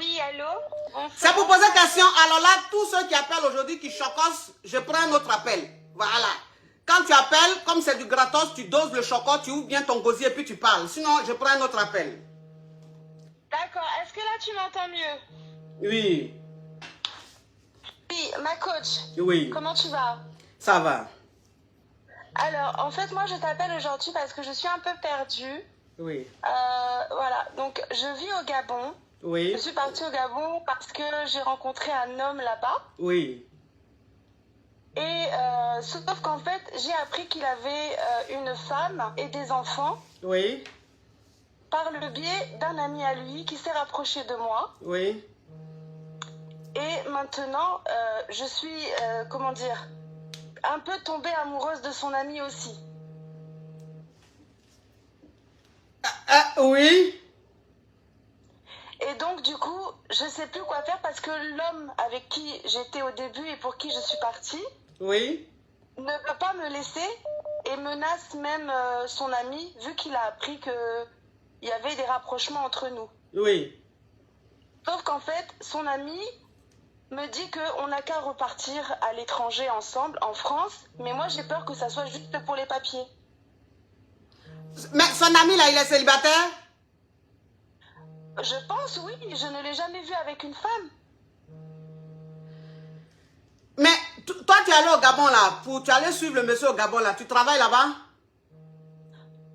Oui, allô? C'est pour poser question. Alors là, tous ceux qui appellent aujourd'hui, qui chocossent, je prends un autre appel. Voilà. Quand tu appelles, comme c'est du gratos, tu doses le chocolat, tu ouvres bien ton gosier et puis tu parles. Sinon, je prends un autre appel. D'accord. Est-ce que là, tu m'entends mieux? Oui. Oui, ma coach. Oui. Comment tu vas? Ça va. Alors, en fait, moi, je t'appelle aujourd'hui parce que je suis un peu perdue. Oui. Voilà. Donc, je vis au Gabon. Oui. Je suis partie au Gabon parce que j'ai rencontré un homme là-bas. Oui. Et sauf qu'en fait, j'ai appris qu'il avait une femme et des enfants. Oui. Par le biais d'un ami à lui qui s'est rapproché de moi. Oui. Et maintenant, je suis, comment dire, un peu tombée amoureuse de son ami aussi. Oui. Et donc, du coup, je ne sais plus quoi faire parce que l'homme avec qui j'étais au début et pour qui je suis partie Oui. ne peut pas me laisser et menace même son ami vu qu'il a appris qu'il y avait des rapprochements entre nous. Oui. Sauf qu'en fait, son ami me dit qu'on n'a qu'à repartir à l'étranger ensemble, en France, mais moi j'ai peur que ça soit juste pour les papiers. Mais son ami là, il est célibataire? Je pense, oui, je ne l'ai jamais vu avec une femme. Mais toi, tu es allé au Gabon là, tu allais suivre le monsieur au Gabon là, tu travailles là-bas?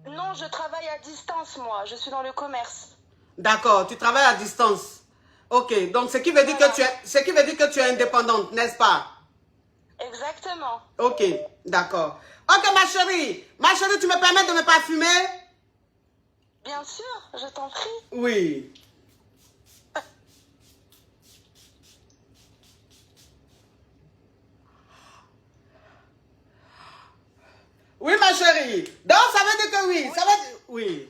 Non, je travaille à distance, moi, je suis dans le commerce. D'accord, tu travailles à distance. Ok, donc ce qui veut dire que tu es indépendante, n'est-ce pas? Exactement. Ok, d'accord. Ok, ma chérie, tu me permets de me parfumer? Bien sûr, je t'en prie. Oui. Oui, ma chérie. Donc, ça veut dire que oui. Oui. Ça veut dire... Oui.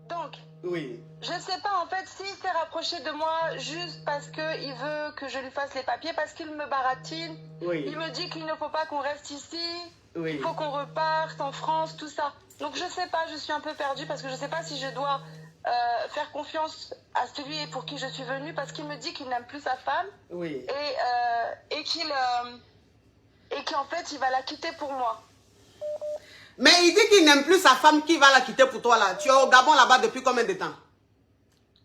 Donc, oui. Je ne sais pas en fait s'il s'est rapproché de moi juste parce qu'il veut que je lui fasse les papiers, parce qu'il me baratine. Oui. Il me dit qu'il ne faut pas qu'on reste ici, Oui. il faut qu'on reparte en France, tout ça. Donc je ne sais pas, je suis un peu perdue parce que je ne sais pas si je dois faire confiance à celui pour qui je suis venue parce qu'il me dit qu'il n'aime plus sa femme Oui. et qu'en fait il va la quitter pour moi. Mais il dit qu'il n'aime plus sa femme, qui va la quitter pour toi là. Tu es au Gabon là-bas depuis combien de temps?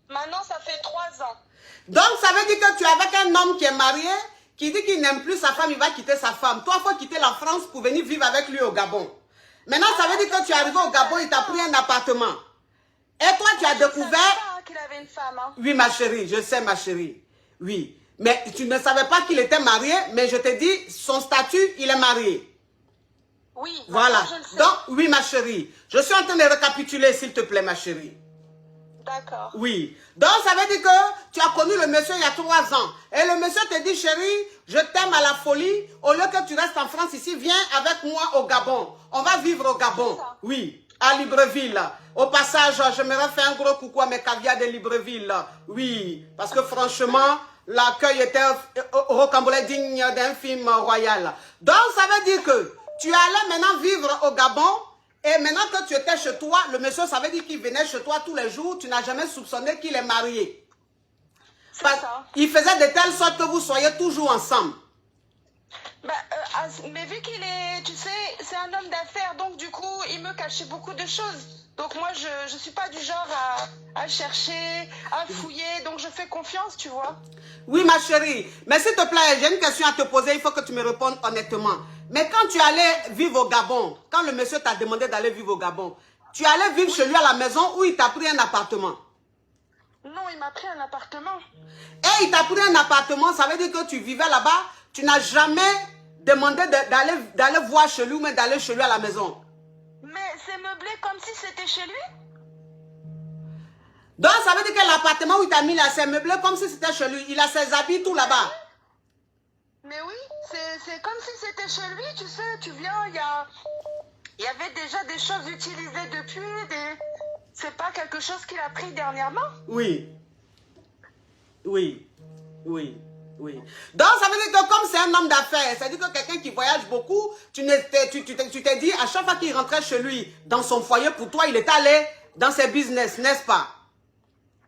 Maintenant ça fait 3 ans. Donc ça veut dire que tu es avec un homme qui est marié, qui dit qu'il n'aime plus sa femme, il va quitter sa femme. Toi, il faut quitter la France pour venir vivre avec lui au Gabon. Maintenant, ça veut dire que tu es arrivé au Gabon, il t'a pris un appartement. Et toi, tu as découvert... Je ne savais pas qu'il avait une femme. Hein. Oui, ma chérie, je sais, ma chérie. Oui. Mais tu ne savais pas qu'il était marié, mais je te dis, son statut, il est marié. Oui, voilà. Je le sais. Donc, oui, ma chérie. Je suis en train de récapituler, s'il te plaît, ma chérie. D'accord. Oui. Donc, ça veut dire que tu as connu le monsieur il y a 3 ans. Et le monsieur te dit, chérie, je t'aime à la folie. Au lieu que tu restes en France ici, viens avec moi au Gabon. On va vivre au Gabon. Oui. À Libreville. Au passage, je me refais un gros coucou à mes caviars de Libreville. Oui. Parce que franchement, l'accueil était rocambolesque digne d'un film royal. Donc, ça veut dire que tu allais maintenant vivre au Gabon. Et maintenant que tu étais chez toi, le monsieur, ça veut dire qu'il venait chez toi tous les jours. Tu n'as jamais soupçonné qu'il est marié. C'est ça. Il faisait de telle sorte que vous soyez toujours ensemble. Bah, mais vu qu'il est, tu sais, c'est un homme d'affaires, donc du coup, il me cachait beaucoup de choses. Donc moi, je ne suis pas du genre à chercher, à fouiller, donc je fais confiance, tu vois. Oui, ma chérie. Mais s'il te plaît, j'ai une question à te poser, il faut que tu me répondes honnêtement. Mais quand tu allais vivre au Gabon, quand le monsieur t'a demandé d'aller vivre au Gabon, tu allais vivre chez lui à la maison ou il t'a pris un appartement? Non, il m'a pris un appartement. Et il t'a pris un appartement, ça veut dire que tu vivais là-bas, tu n'as jamais demandé d'aller voir chez lui, mais d'aller chez lui à la maison. Mais c'est meublé comme si c'était chez lui? Donc ça veut dire que l'appartement où il t'a mis là, c'est meublé comme si c'était chez lui. Il a ses habits tout là-bas. Mais oui, c'est comme si c'était chez lui, tu sais, tu viens, il y avait déjà des choses utilisées depuis, c'est pas quelque chose qu'il a pris dernièrement? Oui. Oui. Oui. Oui. Donc ça veut dire que comme c'est un homme d'affaires, c'est-à-dire que quelqu'un qui voyage beaucoup, tu t'es dit à chaque fois qu'il rentrait chez lui, dans son foyer, pour toi, il est allé dans ses business, n'est-ce pas?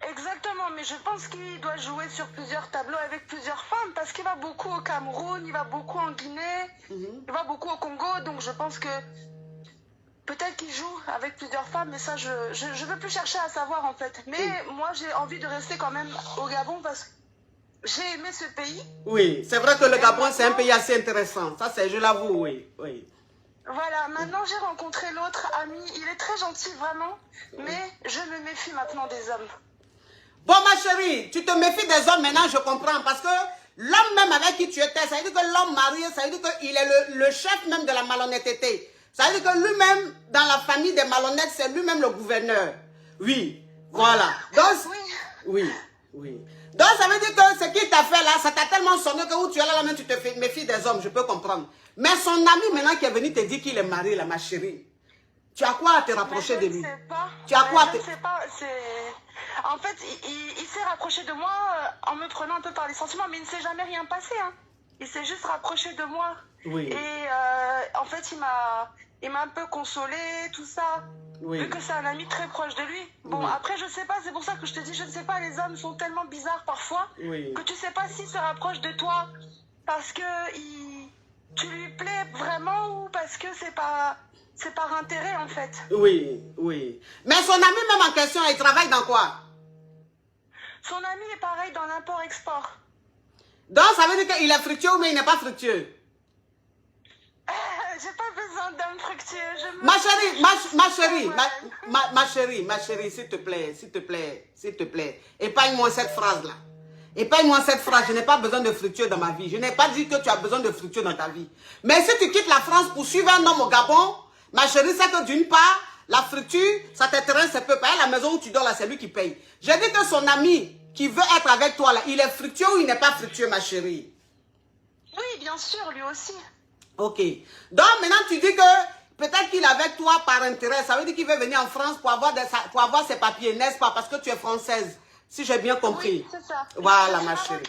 Exactement, mais mais je pense qu'il doit jouer sur plusieurs tableaux avec plusieurs femmes parce qu'il va beaucoup au Cameroun, il va beaucoup en Guinée, il va beaucoup au Congo. Donc je pense que peut-être qu'il joue avec plusieurs femmes, mais ça, je veux plus chercher à savoir en fait. Mais moi, j'ai envie de rester quand même au Gabon parce que j'ai aimé ce pays. Oui, c'est vrai que le Gabon, c'est un pays assez intéressant. Ça, je l'avoue, oui, oui. Voilà, maintenant j'ai rencontré l'autre ami. Il est très gentil, vraiment. Mais je me méfie maintenant des hommes. Bon, ma chérie, tu te méfies des hommes maintenant, je comprends. Parce que l'homme même avec qui tu étais, ça veut dire que l'homme marié, ça veut dire qu'il est le chef même de la malhonnêteté. Ça veut dire que lui-même, dans la famille des malhonnêtes, c'est lui-même le gouverneur. Oui, voilà. Donc, oui. Donc, ça veut dire que ce qu'il t'a fait là, ça t'a tellement sonné que où tu es là, même tu te méfies des hommes, je peux comprendre. Mais son ami maintenant qui est venu te dire qu'il est marié, là, ma chérie, tu as quoi à te rapprocher de lui? Je ne sais pas. Tu as quoi à te... Je ne sais pas. En fait, il s'est rapproché de moi en me prenant un peu par les sentiments, mais il ne s'est jamais rien passé. Hein. Il s'est juste rapproché de moi. Oui. Et en fait, il m'a un peu consolé, tout ça. Oui. Vu que c'est un ami très proche de lui. Bon, Oui. après, je sais pas, c'est pour ça que je te dis, je ne sais pas, les hommes sont tellement bizarres parfois que tu sais pas s'ils se rapprochent de toi parce que tu lui plais vraiment ou parce que c'est par intérêt en fait. Oui. Mais son ami même en question, il travaille dans quoi? Son ami est pareil dans l'import-export. Donc ça veut dire qu'il est fructueux mais il n'est pas fructueux. J'ai pas besoin d'homme fructueux. Ma chérie, s'il te plaît, épargne-moi cette phrase-là. Épargne-moi cette phrase, je n'ai pas besoin de fructueux dans ma vie. Je n'ai pas dit que tu as besoin de fructueux dans ta vie. Mais si tu quittes la France pour suivre un homme au Gabon, ma chérie, c'est que d'une part, la fructure, ça t'intéresse un peu. Pas la maison où tu dors là, c'est lui qui paye. J'ai dit que son ami qui veut être avec toi là, il est fructueux ou il n'est pas fructueux, ma chérie? Oui, bien sûr, lui aussi. Ok. Donc maintenant tu dis que peut-être qu'il est avec toi par intérêt. Ça veut dire qu'il veut venir en France pour avoir ses papiers, n'est-ce pas? Parce que tu es française. Si j'ai bien compris. Oui, c'est ça. Voilà, ma chérie.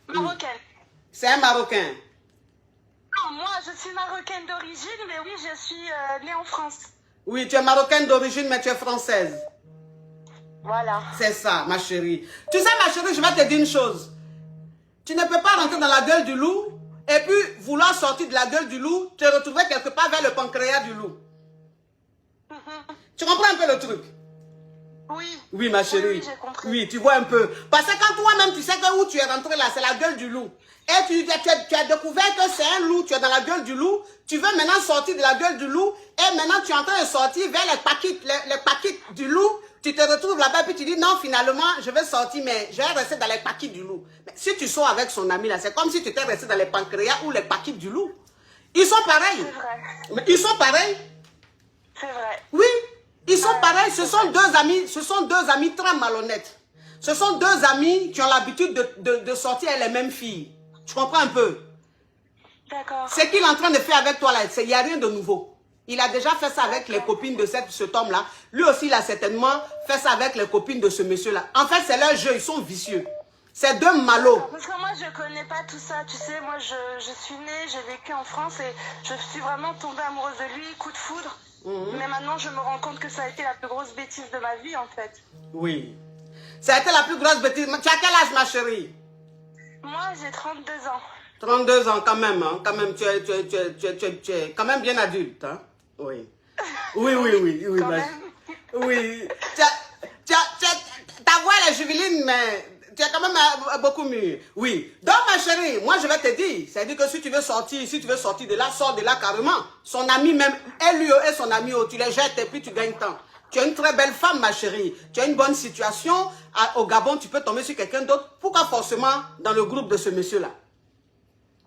Marocaine. C'est un Marocain. Non, moi, je suis marocaine d'origine, mais oui, je suis née en France. Oui, tu es marocaine d'origine, mais tu es française. Voilà. C'est ça, ma chérie. Tu sais, ma chérie, je vais te dire une chose. Tu ne peux pas rentrer dans la gueule du loup et puis vouloir sortir de la gueule du loup, te retrouver quelque part vers le pancréas du loup. Tu comprends un peu le truc? Oui. Oui, ma chérie. Oui, j'ai compris. Oui, tu vois un peu. Parce que quand toi-même, tu sais que où tu es rentré là, c'est la gueule du loup. Et tu as découvert que c'est un loup, tu es dans la gueule du loup. Tu veux maintenant sortir de la gueule du loup. Et maintenant, tu es en train de sortir vers les paquets du loup. Tu te retrouves là-bas et puis tu dis non, finalement, je vais sortir, mais je vais rester dans les paquets du loup. Mais si tu sors avec son ami là, c'est comme si tu étais resté dans les pancréas ou les paquets du loup. Ils sont pareils. C'est vrai. Mais ils sont pareils. C'est vrai. Oui, ils sont pareils. Ce sont deux amis très malhonnêtes. Ce sont deux amis qui ont l'habitude de sortir avec les mêmes filles. Tu comprends un peu? D'accord. Ce qu'il est en train de faire avec toi là, il n'y a rien de nouveau. Il a déjà fait ça avec les copines de cet homme-là. Lui aussi, il a certainement fait ça avec les copines de ce monsieur-là. En fait, c'est leur jeu, ils sont vicieux. C'est deux malots. Parce que moi, je connais pas tout ça. Tu sais, moi, je suis née, j'ai vécu en France et je suis vraiment tombée amoureuse de lui, coup de foudre. Mais maintenant, je me rends compte que ça a été la plus grosse bêtise de ma vie, en fait. Oui. Ça a été la plus grosse bêtise. Tu as quel âge, ma chérie? Moi, j'ai 32 ans. 32 ans, quand même. Hein? Quand même, tu es quand même bien adulte. Hein? Oui. Oui, Quand ma... même. Oui. Ta voix, elle est juvénile, mais tu es quand même beaucoup mieux. Oui. Donc, ma chérie, moi, je vais te dire, c'est-à-dire que si tu veux sortir de là, sors de là carrément. Son ami même, elle et son ami, tu les jettes et puis tu gagnes temps. Tu es une très belle femme, ma chérie. Tu as une bonne situation. Au Gabon, tu peux tomber sur quelqu'un d'autre. Pourquoi forcément dans le groupe de ce monsieur-là?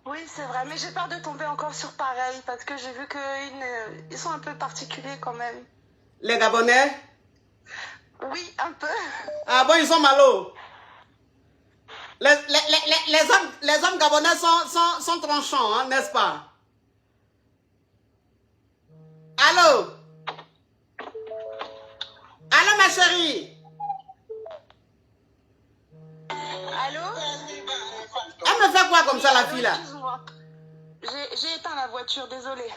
Oui, c'est vrai, mais j'ai peur de tomber encore sur pareil, parce que j'ai vu qu'ils sont un peu particuliers quand même. Les Gabonais? Oui, un peu. Ah bon, ils sont malos. Les hommes gabonais sont tranchants, hein, n'est-ce pas? Allô? Allô, ma chérie? Allô? Elle me fait quoi comme ça, la fille, là? Excuse-moi. J'ai éteint la voiture, désolée.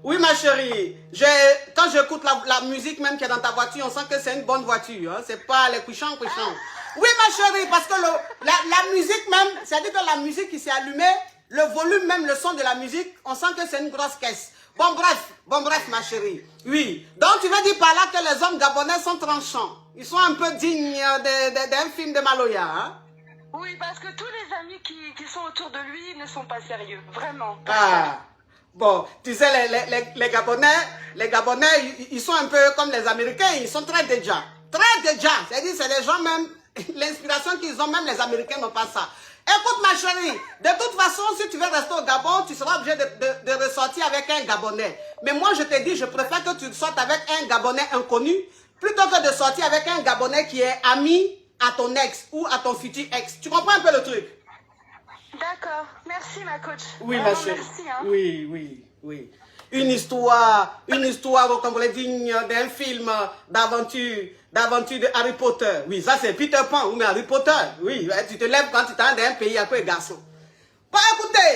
Oui, ma chérie. Quand j'écoute la musique même qui est dans ta voiture, on sent que c'est une bonne voiture. Hein? C'est pas les couchants. Oui, ma chérie, parce que la musique même, c'est-à-dire que la musique qui s'est allumée, le volume même, le son de la musique, on sent que c'est une grosse caisse. Bon bref, ma chérie. Oui. Donc, tu veux dire par là que les hommes gabonais sont tranchants. Ils sont un peu dignes d'un film de Maloya, hein? Oui, parce que tous les amis qui sont autour de lui ne sont pas sérieux, vraiment. Ah. Bon, tu sais, les Gabonais, ils sont un peu comme les Américains, ils sont très déjà. Très déjà. C'est-à-dire, c'est des gens même, l'inspiration qu'ils ont, même les Américains n'ont pas ça. Écoute, ma chérie, de toute façon, si tu veux rester au Gabon, tu seras obligé de ressortir avec un Gabonais. Mais moi, je te dis, je préfère que tu sortes avec un Gabonais inconnu, plutôt que de sortir avec un Gabonais qui est ami à ton ex ou à ton futur ex. Tu comprends un peu le truc? D'accord. Merci, ma coach. Oui, vraiment, ma chérie. merci, hein. Oui. Une histoire, comme on l'a dit, d'un film d'aventure de Harry Potter. Oui, ça c'est Peter Pan, ou mais Harry Potter. Oui, tu te lèves quand tu t'en d'un pays à quoi, garçon. Pas écouter.